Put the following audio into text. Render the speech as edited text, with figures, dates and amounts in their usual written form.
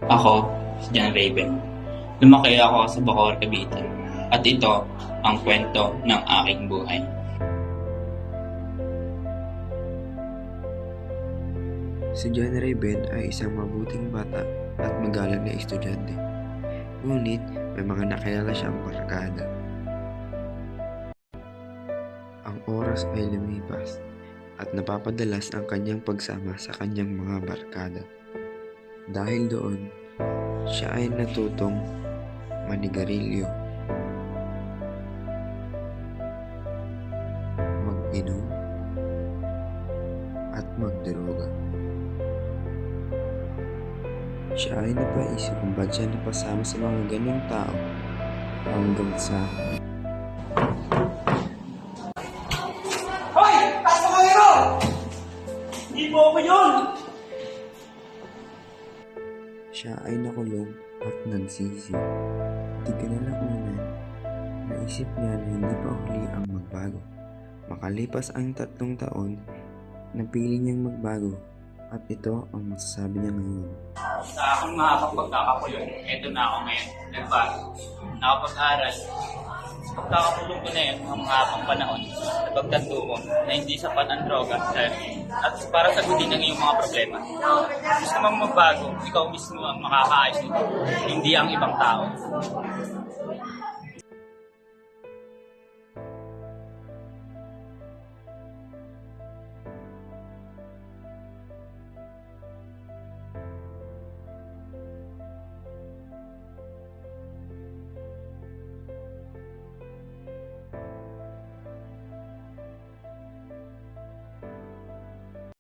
Ako, si John Raven. Lumaki ako sa Bacoor, Cavite. At ito ang kwento ng aking buhay. Si John Raven ay isang mabuting bata at magalang na estudyante. Ngunit may mga nakilala siyang barkada. Ang oras ay lumipas at napapadalas ang kanyang pagsama sa kanyang mga barkada. Dahil doon, siya ay natutong manigarilyo, mag-inom, at magdroga. Siya ay napaisip kung ba't siya napasama sa mga ganong tao hanggang sa Hoy! Pasok kayo! Hindi po ako yun! siya ay nakulong at nagsisi. Di kinalakunan, naisip niya na hindi pa huli ang magbago. Makalipas ang 3 taon, napili niyang magbago at ito ang masasabi niya ngayon. Sa aking mahabang pagkakakulong, eto na ako ngayon. Nagbago. Nakapag-aral. Sa pagkakakulong ko na yun, ang mahabang panahon, napagtanto ko na hindi sapat ang droga at para sagutin ang iyong mga problema. Gusto mong magbago, ikaw mismo ang makakaayos nito, hindi ang ibang tao.